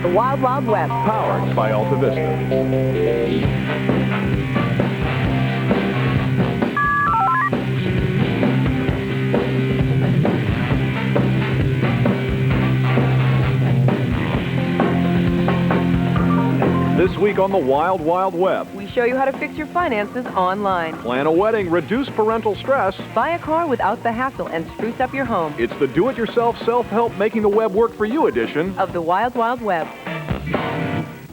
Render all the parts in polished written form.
The Wild Wild Web. Powered by Alta Vista. This week on the Wild Wild Web. We show you how to fix your finances online. Plan a wedding, reduce parental stress. Buy a car without the hassle and spruce up your home. It's the do-it-yourself self-help making the web work for you edition of the Wild Wild Web.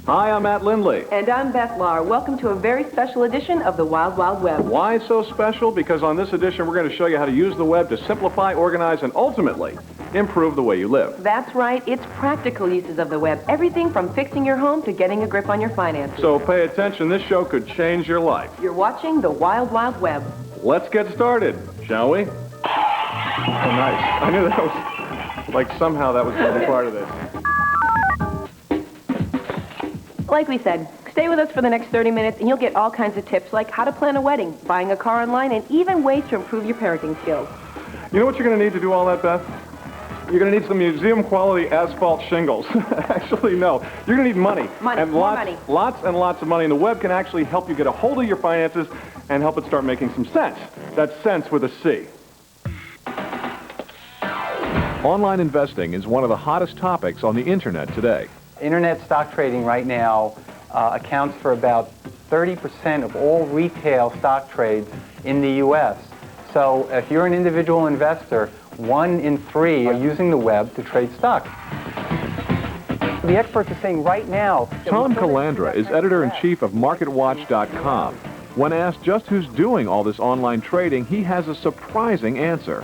Hi, I'm Matt Lindley. And I'm Beth Lahr. Welcome to a very special edition of the Wild Wild Web. Why so special? Because on this edition, we're going to show you how to use the web to simplify, organize, and ultimately improve the way you live. That's right. It's practical uses of the web. Everything from fixing your home to getting a grip on your finances. So pay attention. This show could change your life. You're watching the Wild Wild Web. Let's get started, shall we? Oh, nice. I knew that was, like, somehow that was going to be part of this. Like we said, stay with us for the next 30 minutes and you'll get all kinds of tips like how to plan a wedding, buying a car online, and even ways to improve your parenting skills. You know what you're going to need to do all that, Beth? You're going to need some museum-quality asphalt shingles. Actually, no. You're going to need money. Money, and more money. Lots and lots of money. And the web can actually help you get a hold of your finances and help it start making some sense. That's sense with a C. Online investing is one of the hottest topics on the Internet today. Internet stock trading right now accounts for about 30% of all retail stock trades in the U.S. So if you're an individual investor, 1 in 3 are using the web to trade stocks. The experts are saying right now... Tom Calandra is editor-in-chief of MarketWatch.com. When asked just who's doing all this online trading, he has a surprising answer.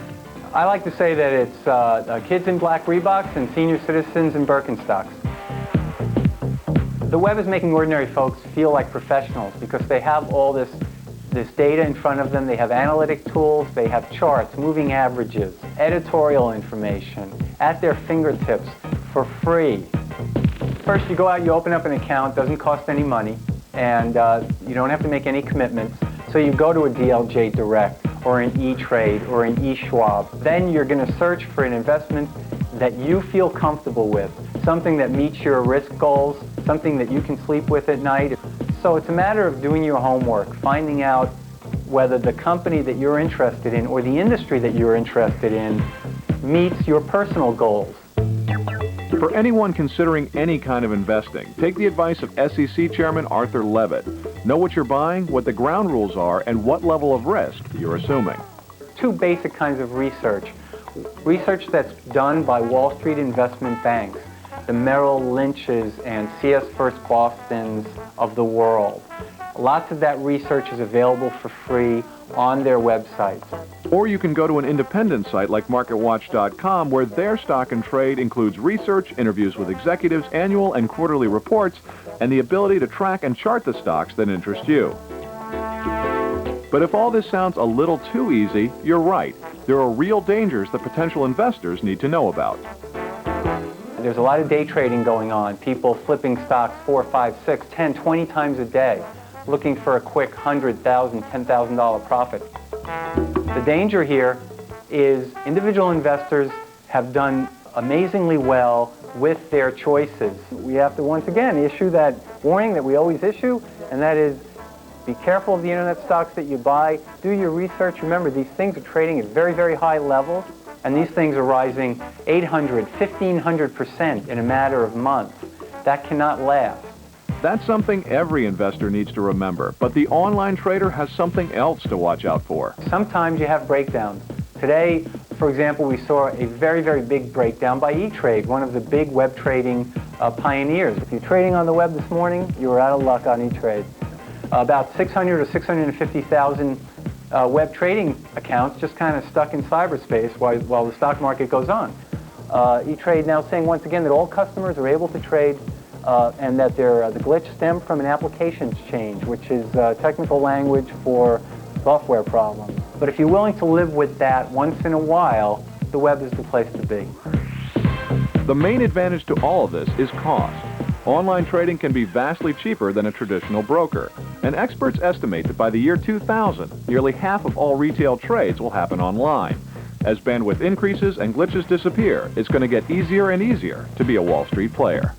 I like to say that it's kids in black Reeboks and senior citizens in Birkenstocks. The web is making ordinary folks feel like professionals because they have all this data in front of them. They have analytic tools, they have charts, moving averages, editorial information at their fingertips for free. First, you go out, you open up an account, doesn't cost any money, and you don't have to make any commitments. So you go to a DLJ Direct or an E-Trade or an E-Schwab. Then you're going to search for an investment that you feel comfortable with, something that meets your risk goals, something that you can sleep with at night. So it's a matter of doing your homework, finding out whether the company that you're interested in or the industry that you're interested in meets your personal goals. For anyone considering any kind of investing, take the advice of SEC Chairman Arthur Levitt. Know what you're buying, what the ground rules are, and what level of risk you're assuming. 2 basic kinds of research. Research that's done by Wall Street investment banks, the Merrill Lynch's and CS First Boston's of the world. Lots of that research is available for free on their websites. Or you can go to an independent site like MarketWatch.com where their stock and trade includes research, interviews with executives, annual and quarterly reports, and the ability to track and chart the stocks that interest you. But if all this sounds a little too easy, you're right. There are real dangers that potential investors need to know about. There's a lot of day trading going on. People flipping stocks 4, 5, 6, 10, 20 times a day, looking for a quick $100,000, $10,000 profit. The danger here is individual investors have done amazingly well with their choices. We have to once again issue that warning that we always issue, and that is be careful of the internet stocks that you buy. Do your research. Remember, these things are trading at very, very high levels. And these things are rising 800, 1,500% in a matter of months. That cannot last. That's something every investor needs to remember, but the online trader has something else to watch out for. Sometimes you have breakdowns. Today, for example, we saw a very, very big breakdown by E-Trade, one of the big web trading pioneers. If you're trading on the web this morning, you were out of luck on E-Trade. About 600 or 650,000 web trading accounts just kind of stuck in cyberspace while the stock market goes on. E-Trade now saying once again that all customers are able to trade and that the glitch stemmed from an applications change, which is technical language for software problems. But if you're willing to live with that once in a while, the web is the place to be. The main advantage to all of this is cost. Online trading can be vastly cheaper than a traditional broker, and experts estimate that by the year 2000, nearly half of all retail trades will happen online. As bandwidth increases and glitches disappear, it's going to get easier and easier to be a Wall Street player.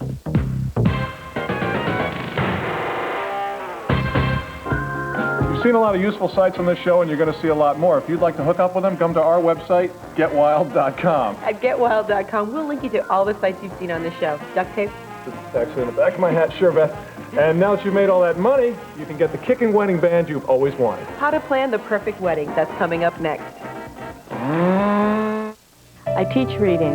seen a lot of useful sites on this show, and you're going to see a lot more. If you'd like to hook up with them, come to our website, getwild.com. At getwild.com, we'll link you to all the sites you've seen on the show. Duct tape? It's actually in the back of my hat, sure, Beth. And now that you've made all that money, you can get the kicking wedding band you've always wanted. How to plan the perfect wedding. That's coming up next. I teach reading,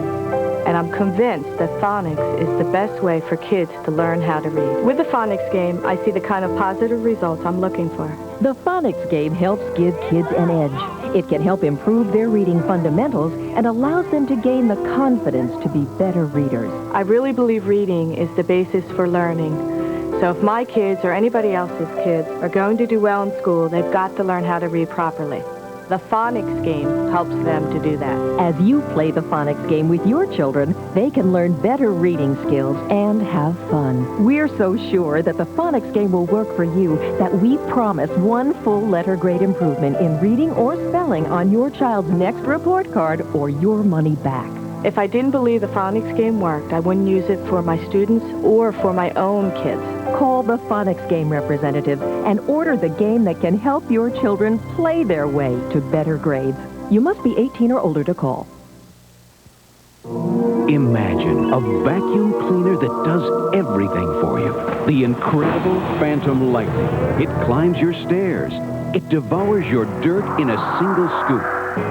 and I'm convinced that phonics is the best way for kids to learn how to read. With the phonics game, I see the kind of positive results I'm looking for. The phonics game helps give kids an edge. It can help improve their reading fundamentals and allows them to gain the confidence to be better readers. I really believe reading is the basis for learning. So if my kids or anybody else's kids are going to do well in school, they've got to learn how to read properly. The phonics game helps them to do that. As you play the phonics game with your children, they can learn better reading skills and have fun. We're so sure that the phonics game will work for you that we promise one full letter grade improvement in reading or spelling on your child's next report card or your money back. If I didn't believe the phonics game worked, I wouldn't use it for my students or for my own kids. Call the phonics game representative and order the game that can help your children play their way to better grades. You must be 18 or older to call. Imagine a vacuum cleaner that does everything for you. The incredible Phantom Lightning. It climbs your stairs. It devours your dirt in a single scoop.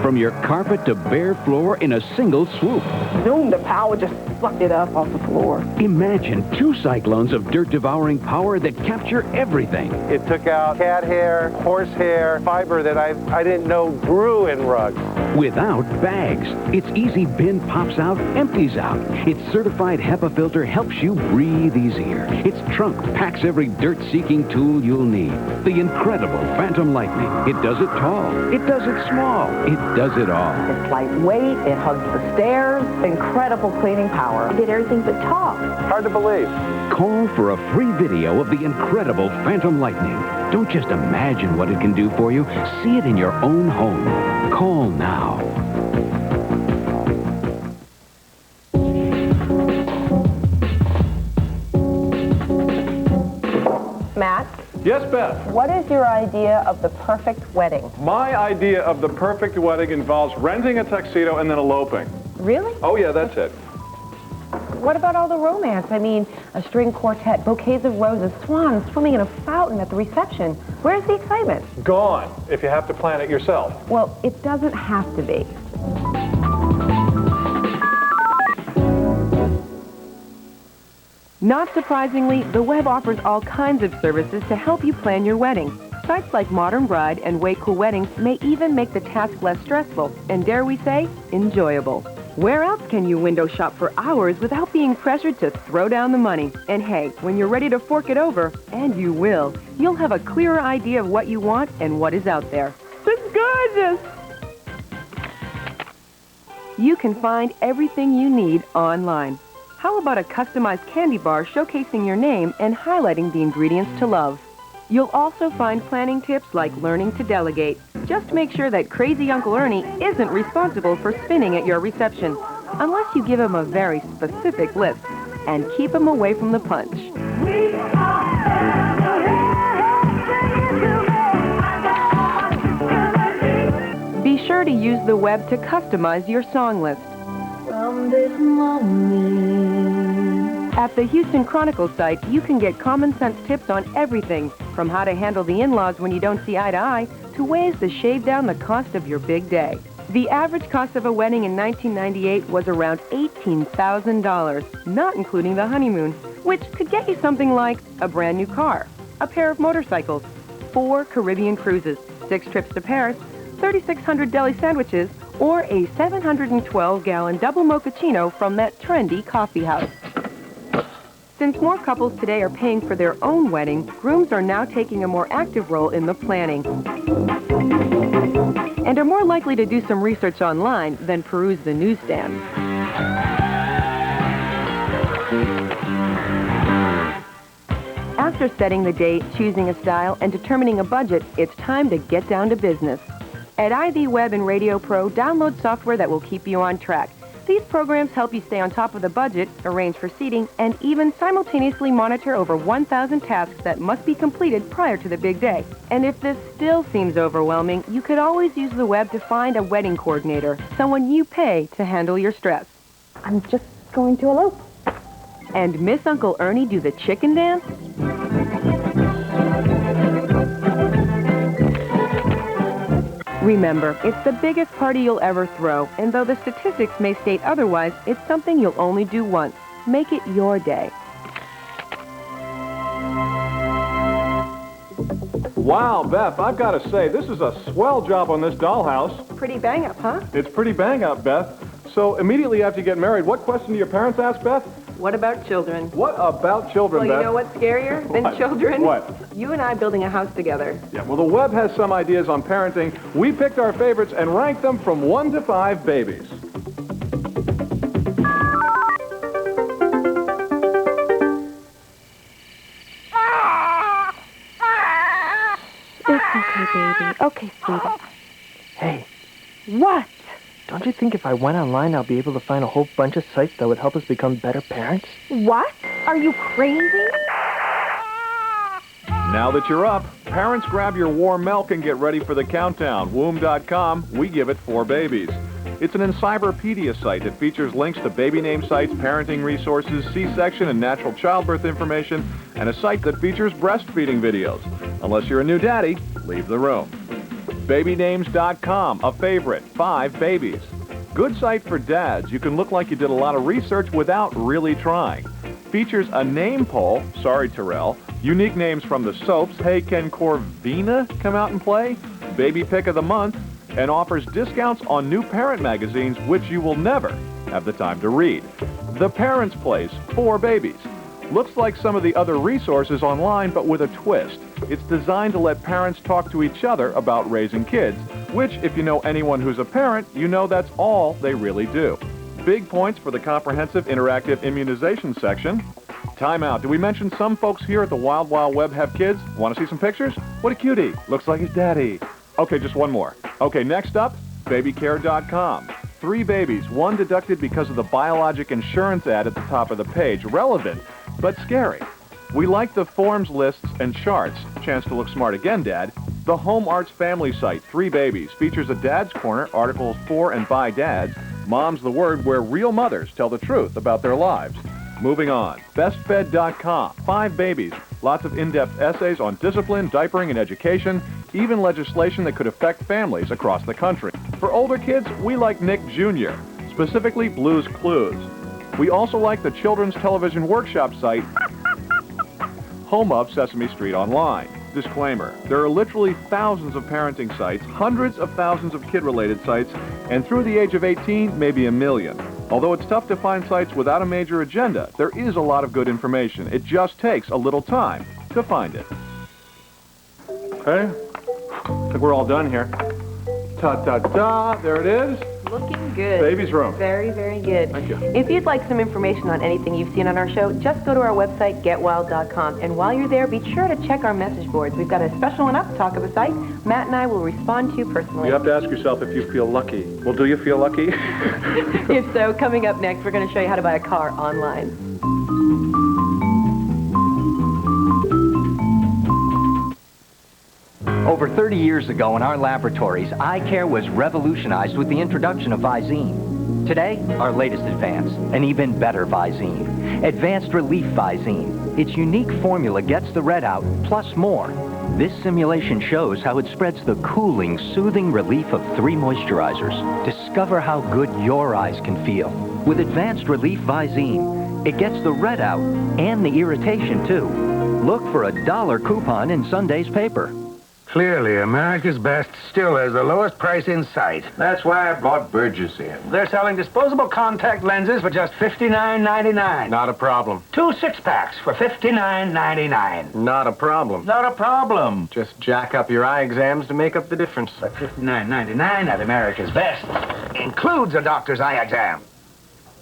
From your carpet to bare floor in a single swoop. Zoom, the power just sucked it up off the floor. Imagine 2 cyclones of dirt-devouring power that capture everything. It took out cat hair, horse hair, fiber that I didn't know grew in rugs. Without bags. Its easy bin pops out, empties out. Its certified HEPA filter helps you breathe easier. Its trunk packs every dirt-seeking tool you'll need. The incredible Phantom Lightning. It does it tall. It does it small. It does it all. It's lightweight, it hugs the stairs, incredible cleaning power. It did everything but talk. Hard to believe. Call for a free video of the incredible Phantom Lightning. Don't just imagine what it can do for you. See it in your own home. Call now. Matt, Yes, Beth. what is your idea of the perfect wedding? My idea of the perfect wedding involves renting a tuxedo and then eloping. Really? Oh, yeah, that's it. What about all the romance? I mean, a string quartet, bouquets of roses, swans swimming in a fountain at the reception. Where's the excitement? Gone, if you have to plan it yourself. Well, it doesn't have to be. Not surprisingly, the web offers all kinds of services to help you plan your wedding. Sites like Modern Bride and Way Cool Weddings may even make the task less stressful and, dare we say, enjoyable. Where else can you window shop for hours without being pressured to throw down the money? And hey, when you're ready to fork it over, and you will, you'll have a clearer idea of what you want and what is out there. It's gorgeous! You can find everything you need online. How about a customized candy bar showcasing your name and highlighting the ingredients to love? You'll also find planning tips like learning to delegate. Just make sure that crazy Uncle Ernie isn't responsible for spinning at your reception, unless you give him a very specific list, and keep him away from the punch. Be sure to use the web to customize your song list. From this moment. At the Houston Chronicle site, you can get common sense tips on everything, from how to handle the in-laws when you don't see eye to eye, to ways to shave down the cost of your big day. The average cost of a wedding in 1998 was around $18,000, not including the honeymoon, which could get you something like a brand new car, a pair of motorcycles, 4 Caribbean cruises, 6 trips to Paris, 3,600 deli sandwiches, or a 712-gallon double mochaccino from that trendy coffee house. Since more couples today are paying for their own wedding, grooms are now taking a more active role in the planning and are more likely to do some research online than peruse the newsstand. After setting the date, choosing a style, and determining a budget, it's time to get down to business. At IV Web and Radio Pro, download software that will keep you on track. These programs help you stay on top of the budget, arrange for seating, and even simultaneously monitor over 1,000 tasks that must be completed prior to the big day. And if this still seems overwhelming, you could always use the web to find a wedding coordinator, someone you pay to handle your stress. I'm just going to elope. And Miss Uncle Ernie do the chicken dance? Remember, it's the biggest party you'll ever throw, and though the statistics may state otherwise, it's something you'll only do once. Make it your day. Wow, Beth, I've got to say, this is a swell job on this dollhouse. Pretty bang up, huh? It's pretty bang up, Beth. So immediately after you get married, what question do your parents ask, Beth? What about children? What about children, Well, Beth? you know what's scarier than What? children? What? You and I building a house together. Yeah, well, the web has some ideas on parenting. We picked our favorites and ranked them from 1 to 5 babies. It's okay, baby. Okay, sweetie. Hey, What? don't you think if I went online, I'll be able to find a whole bunch of sites that would help us become better parents? What? Are you crazy? Now that you're up, parents grab your warm milk and get ready for the countdown. Womb.com, we give it 4 babies. It's an encyclopedia site that features links to baby name sites, parenting resources, C-section and natural childbirth information, and a site that features breastfeeding videos. Unless you're a new daddy, leave the room. Babynames.com, a favorite, 5 babies. Good site for dads. You can look like you did a lot of research without really trying. Features a name poll, sorry Terrell, unique names from the soaps, Hey Can Corvina come out and play, Baby Pick of the Month, and offers discounts on new parent magazines which you will never have the time to read. The Parents' Place, 4 babies. Looks like some of the other resources online, but with a twist. It's designed to let parents talk to each other about raising kids, which, if you know anyone who's a parent, you know that's all they really do. Big points for the comprehensive interactive immunization section. Time out. Did we mention some folks here at the Wild Wild Web have kids? Want to see some pictures? What a cutie. Looks like his daddy. Okay, just one more. Okay, next up, babycare.com. 3 babies, 1 deducted because of the biologic insurance ad at the top of the page. Relevant, but scary. We like the forms, lists, and charts. Chance to look smart again, Dad. The Home Arts Family site, 3 babies, features a Dad's Corner, articles for and by dads. Mom's the Word, where real mothers tell the truth about their lives. Moving on, bestfed.com, 5 babies, lots of in-depth essays on discipline, diapering, and education, even legislation that could affect families across the country. For older kids, we like Nick Jr., specifically Blue's Clues. We also like the Children's Television Workshop site, home of Sesame Street Online. Disclaimer, there are literally thousands of parenting sites, hundreds of thousands of kid-related sites, and through the age of 18, maybe a million. Although it's tough to find sites without a major agenda, there is a lot of good information. It just takes a little time to find it. Okay, I think we're all done here. Ta-ta-ta, there it is. Looking good. Baby's room. Very, very good. Thank you. If you'd like some information on anything you've seen on our show, just go to our website, getwild.com. And while you're there, be sure to check our message boards. We've got a special one up, Talk of the Site. Matt and I will respond to you personally. You have to ask yourself if you feel lucky. Well, do you feel lucky? If so, coming up next, we're going to show you how to buy a car online. Over 30 years ago in our laboratories, eye care was revolutionized with the introduction of Visine. Today, our latest advance, an even better Visine. Advanced Relief Visine. Its unique formula gets the red out, plus more. This simulation shows how it spreads the cooling, soothing relief of 3 moisturizers. Discover how good your eyes can feel. With Advanced Relief Visine, it gets the red out and the irritation, too. Look for a $1 coupon in Sunday's paper. Clearly, America's Best still has the lowest price in sight. That's why I brought Burgess in. They're selling disposable contact lenses for just $59.99. Not a problem. 2 6-packs for $59.99. Not a problem. Not a problem. Just jack up your eye exams to make up the difference. But $59.99 at America's Best includes a doctor's eye exam.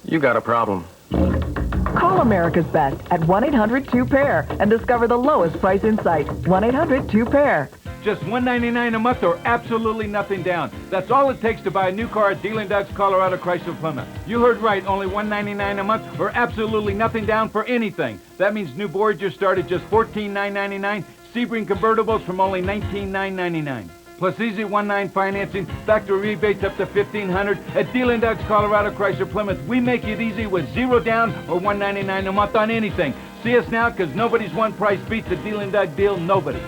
You got a problem. Call America's Best at 1-800-2-PAIR and discover the lowest price in sight. 1-800-2-PAIR. Just $199 a month or absolutely nothing down. That's all it takes to buy a new car at Dealing Doug's Colorado Chrysler Plymouth. You heard right, only $199 a month or absolutely nothing down for anything. That means new Voyagers start at just $14,999, Sebring convertibles from only $19,999. Plus easy 1-9 financing, factory rebates up to $1,500 at Dealing Doug's Colorado Chrysler Plymouth. We make it easy with zero down or $199 a month on anything. See us now, because nobody's one price beats a Dealing Doug deal, nobody.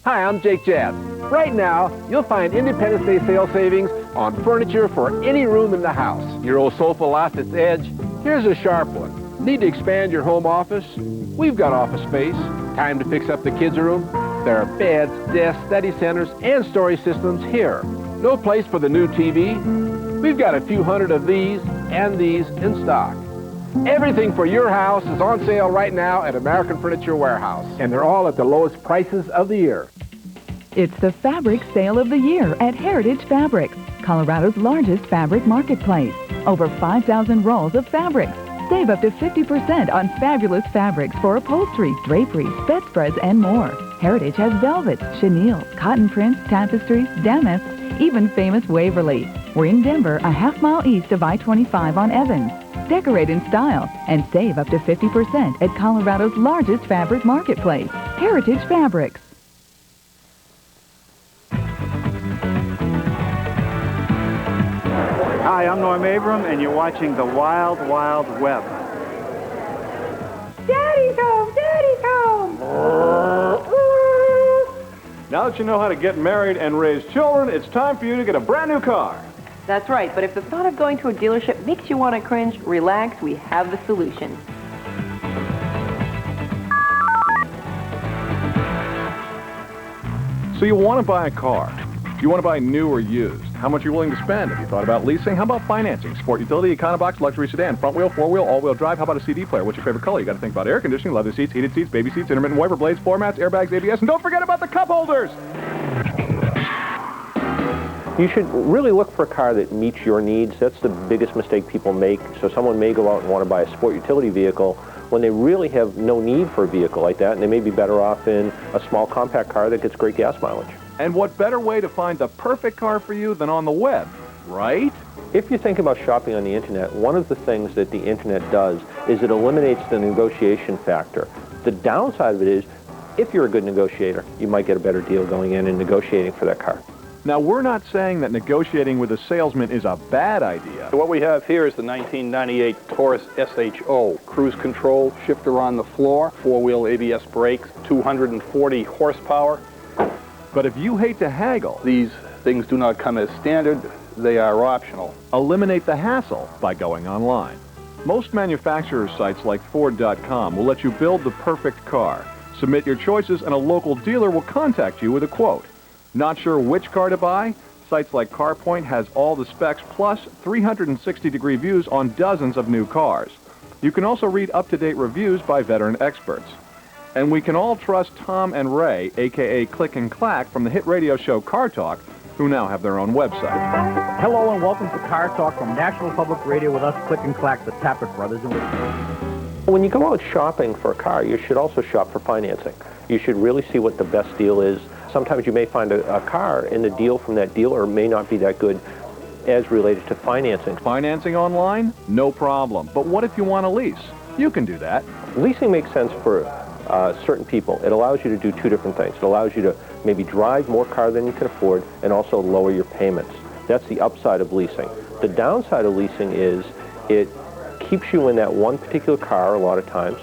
Hi, I'm Jake Jazz. Right now, you'll find Independence Day sale savings on furniture for any room in the house. Your old sofa lost its edge? Here's a sharp one. Need to expand your home office? We've got office space. Time to fix up the kids' room? There are beds, desks, study centers, and storage systems here. No place for the new TV? We've got a few hundred of these and these in stock. Everything for your house is on sale right now at American Furniture Warehouse, and they're all at the lowest prices of the year. It's the Fabric Sale of the Year at Heritage Fabrics, Colorado's largest fabric marketplace. Over 5,000 rolls of fabrics. Save up to 50% on fabulous fabrics for upholstery, draperies, bedspreads, and more. Heritage has velvets, chenilles, cotton prints, tapestries, damask, even famous Waverly. We're in Denver, a half-mile east of I-25 on Evans. Decorate in style and save up to 50% at Colorado's largest fabric marketplace, Heritage Fabrics. Hi, I'm Norm Abram, and you're watching The Wild Wild Web. Daddy's home! Daddy's home! Now that you know how to get married and raise children, it's time for you to get a brand new car. That's right, but if the thought of going to a dealership makes you want to cringe, relax, we have the solution. So you want to buy a car. You want to buy new or used. How much are you willing to spend? Have you thought about leasing? How about financing? Sport utility, Econobox, luxury sedan, front wheel, four wheel, all-wheel drive. How about a CD player? What's your favorite color? You got to think about air conditioning, leather seats, heated seats, baby seats, intermittent wiper blades, floor mats, airbags, ABS, and don't forget about the cup holders! You should really look for a car that meets your needs. That's the biggest mistake people make. So someone may go out and want to buy a sport utility vehicle when they really have no need for a vehicle like that, and they may be better off in a small compact car that gets great gas mileage. And what better way to find the perfect car for you than on the web, right? If you think about shopping on the internet, one of the things that the internet does is it eliminates the negotiation factor. The downside of it is, if you're a good negotiator, you might get a better deal going in and negotiating for that car. Now, we're not saying that negotiating with a salesman is a bad idea. What we have here is the 1998 Taurus SHO. Cruise control, shifter on the floor, four-wheel ABS brakes, 240 horsepower. But if you hate to haggle, these things do not come as standard. They are optional. Eliminate the hassle by going online. Most manufacturer sites like Ford.com will let you build the perfect car. Submit your choices and a local dealer will contact you with a quote. Not sure which car to buy? Sites like CarPoint has all the specs plus 360-degree views on dozens of new cars. You can also read up-to-date reviews by veteran experts. And we can all trust Tom and Ray, a.k.a. Click and Clack, from the hit radio show Car Talk, who now have their own website. Hello and welcome to Car Talk from National Public Radio with us, Click and Clack, the Tappert Brothers. When you go out shopping for a car, you should also shop for financing. You should really see what the best deal is. Sometimes you may find a car and the deal from that dealer may not be that good as related to financing. Financing online? No problem. But what if you want to lease? You can do that. Leasing makes sense for certain people. It allows you to do two different things. It allows you to maybe drive more car than you can afford and also lower your payments. That's the upside of leasing. The downside of leasing is it keeps you in that one particular car a lot of times.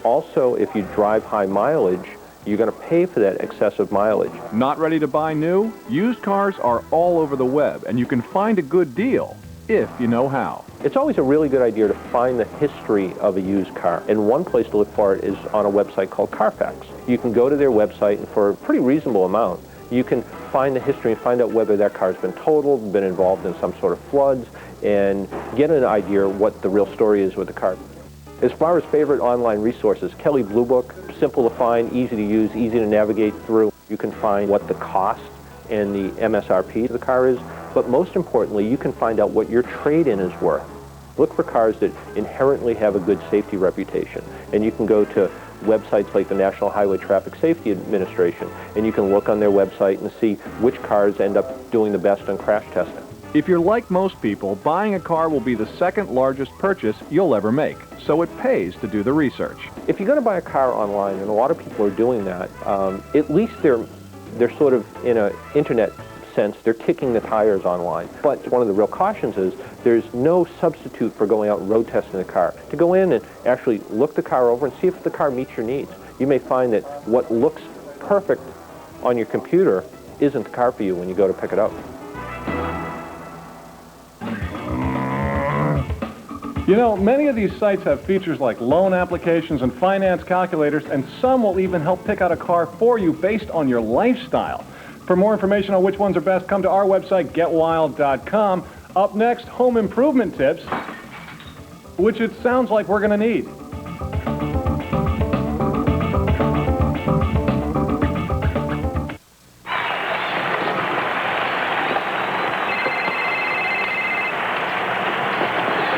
Also, if you drive high mileage, you're going to pay for that excessive mileage. Not ready to buy new? Used cars are all over the web, and you can find a good deal if you know how. It's always a really good idea to find the history of a used car. And one place to look for it is on a website called Carfax. You can go to their website, and for a pretty reasonable amount, you can find the history and find out whether that car's been totaled, been involved in some sort of floods, and get an idea what the real story is with the car. As far as favorite online resources, Kelley Blue Book, simple to find, easy to use, easy to navigate through. You can find what the cost and the MSRP of the car is, but most importantly, you can find out what your trade-in is worth. Look for cars that inherently have a good safety reputation, and you can go to websites like the National Highway Traffic Safety Administration, and you can look on their website and see which cars end up doing the best on crash testing. If you're like most people, buying a car will be the second largest purchase you'll ever make, so it pays to do the research. If you're going to buy a car online, and a lot of people are doing that, at least they're sort of, in an internet sense, they're kicking the tires online. But one of the real cautions is there's no substitute for going out and road testing the car. To go in and actually look the car over and see if the car meets your needs. You may find that what looks perfect on your computer isn't the car for you when you go to pick it up. You know, many of these sites have features like loan applications and finance calculators, and some will even help pick out a car for you based on your lifestyle. For more information on which ones are best, come to our website, getwild.com. Up next, home improvement tips, which it sounds like we're going to need.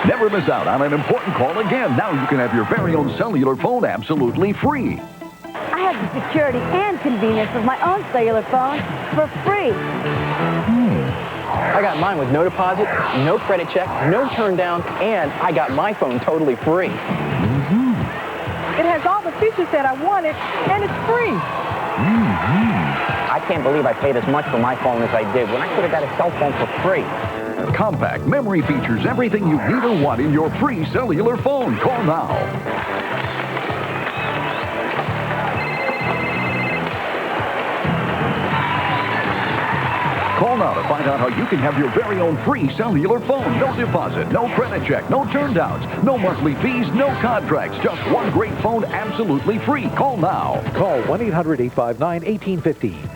Never miss out on an important call again. Now you can have your very own cellular phone absolutely free. I have the security and convenience of my own cellular phone for free. I got mine with no deposit, no credit check, no turn down, and I got my phone totally free. It has all the features that I wanted, and it's free. I can't believe I paid as much for my phone as I did when I could have got a cell phone for free. Compact memory features everything you need or want in your free cellular phone. Call now. Call now to find out how you can have your very own free cellular phone. No deposit, no credit check, no turndowns, no monthly fees, no contracts. Just one great phone absolutely free. Call now. Call 1-800-859-1850.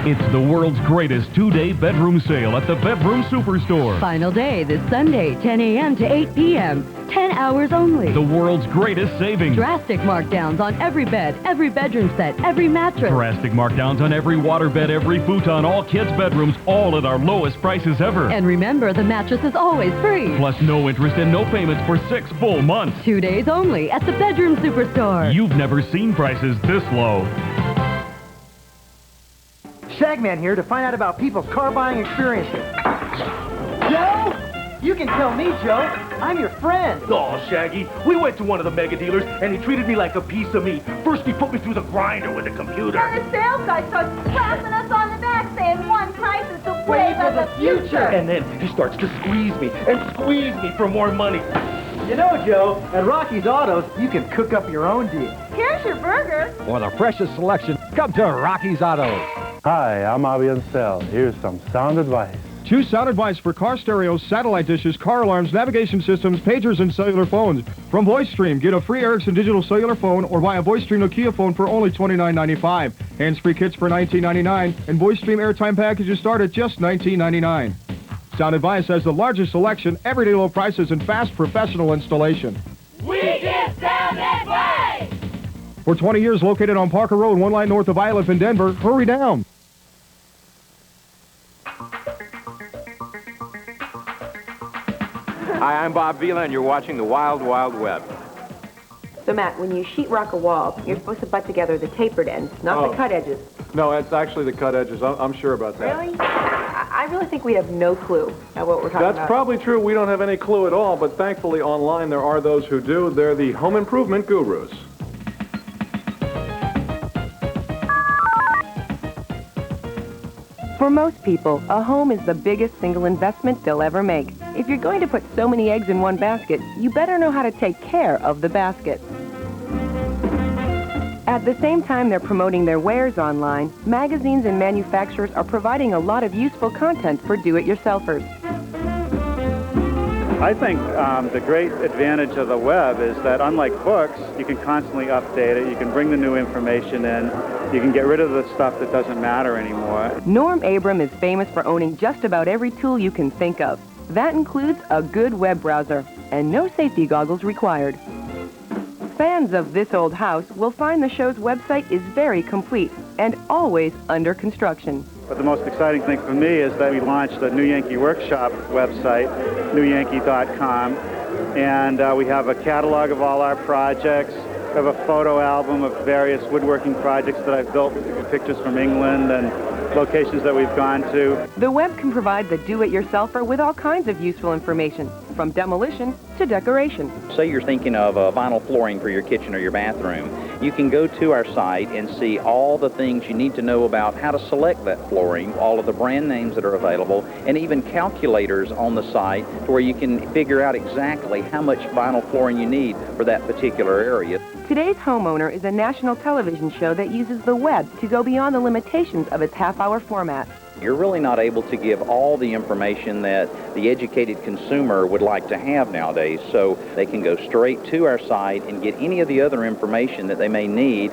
It's the world's greatest two-day bedroom sale at the Bedroom Superstore. Final day this Sunday, 10 a.m. to 8 p.m. 10 hours only. The world's greatest savings. Drastic markdowns on every bed, every bedroom set, every mattress. Drastic markdowns on every waterbed, every futon, all kids' bedrooms, all at our lowest prices ever. And remember, the mattress is always free. Plus no interest and no payments for 6 full months. 2 days only at the Bedroom Superstore. You've never seen prices this low. Shagman here to find out about people's car buying experiences. Joe? You can tell me, Joe. I'm your friend. Oh, Shaggy, we went to one of the mega dealers, and he treated me like a piece of meat. First, he put me through the grinder with the computer. And the sales guy starts slapping us on the back, saying one price is the wave of the future. And then he starts to squeeze me for more money. You know, Joe, at Rocky's Autos, you can cook up your own deal. Here's your burger. For the freshest selection, come to Rocky's Autos. Hi, I'm Avi Ansel. Here's some sound advice. Choose sound advice for car stereos, satellite dishes, car alarms, navigation systems, pagers, and cellular phones. From VoiceStream, get a free Ericsson digital cellular phone or buy a VoiceStream Nokia phone for only $29.95. Hands-free kits for $19.99, and VoiceStream airtime packages start at just $19.99. Sound Advice has the largest selection, everyday low prices, and fast professional installation. We give sound advice! For 20 years, located on Parker Road, 1 line north of Iliff in Denver. Hurry down. Hi, I'm Bob Vila, and you're watching The Wild Wild Web. So, Matt, when you sheetrock a wall, you're supposed to butt together the tapered ends, not the cut edges. No, it's actually the cut edges. I'm sure about that. Really? I really think we have no clue at what we're talking about. That's probably true. We don't have any clue at all, but thankfully online there are those who do. They're the home improvement gurus. For most people, a home is the biggest single investment they'll ever make. If you're going to put so many eggs in one basket, you better know how to take care of the basket. At the same time they're promoting their wares online, magazines and manufacturers are providing a lot of useful content for do-it-yourselfers. I think the great advantage of the web is that unlike books, you can constantly update it, you can bring the new information in, you can get rid of the stuff that doesn't matter anymore. Norm Abram is famous for owning just about every tool you can think of. That includes a good web browser, and no safety goggles required. Fans of This Old House will find the show's website is very complete and always under construction. But the most exciting thing for me is that we launched the New Yankee Workshop website, newyankee.com, and we have a catalog of all our projects, I have a photo album of various woodworking projects that I've built, pictures from England and locations that we've gone to. The web can provide the do-it-yourselfer with all kinds of useful information, from demolition to decoration. Say you're thinking of vinyl flooring for your kitchen or your bathroom. You can go to our site and see all the things you need to know about how to select that flooring, all of the brand names that are available, and even calculators on the site to where you can figure out exactly how much vinyl flooring you need for that particular area. Today's Homeowner is a national television show that uses the web to go beyond the limitations of its half-hour format. You're really not able to give all the information that the educated consumer would like to have nowadays, so they can go straight to our site and get any of the other information that they may need.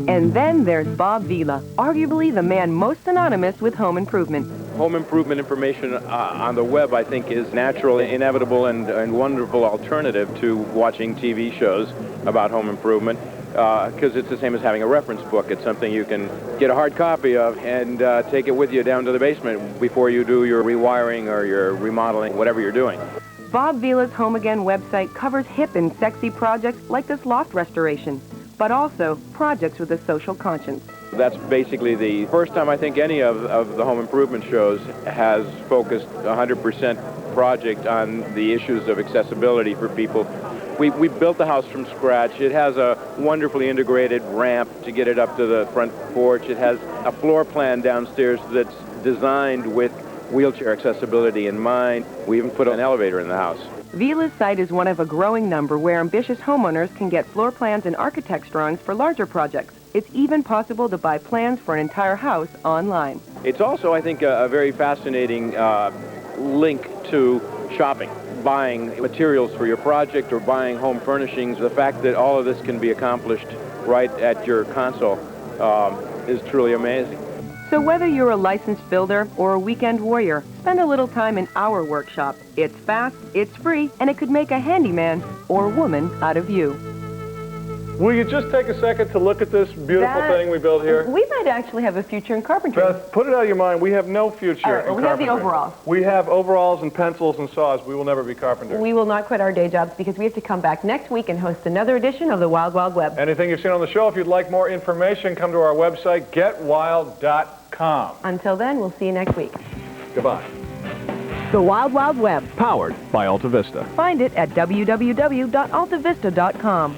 And then there's Bob Vila, arguably the man most synonymous with home improvement. Home improvement information on the web, I think, is natural, inevitable, and wonderful alternative to watching TV shows about home improvement, because it's the same as having a reference book. It's something you can get a hard copy of and take it with you down to the basement before you do your rewiring or your remodeling, whatever you're doing. Bob Vila's Home Again website covers hip and sexy projects like this loft restoration, but also projects with a social conscience. That's basically the first time I think any of the home improvement shows has focused 100% project on the issues of accessibility for people. We built the house from scratch. It has a wonderfully integrated ramp to get it up to the front porch. It has a floor plan downstairs that's designed with wheelchair accessibility in mind. We even put an elevator in the house. Vila's site is one of a growing number where ambitious homeowners can get floor plans and architect's drawings for larger projects. It's even possible to buy plans for an entire house online. It's also, I think, a very fascinating link to shopping, buying materials for your project or buying home furnishings. The fact that all of this can be accomplished right at your console is truly amazing. So whether you're a licensed builder or a weekend warrior, spend a little time in our workshop. It's fast, it's free, and it could make a handyman or woman out of you. Will you just take a second to look at this beautiful thing we built here? We might actually have a future in carpentry. Beth, put it out of your mind. We have no future in we carpentry. have the overalls. We have overalls and pencils and saws. We will never be carpenters. We will not quit our day jobs because we have to come back next week and host another edition of the Wild Wild Web. Anything you've seen on the show, if you'd like more information, come to our website, getwild.com. Until then, we'll see you next week. Goodbye. The Wild Wild Web. Powered by Alta Vista. Find it at www.altavista.com.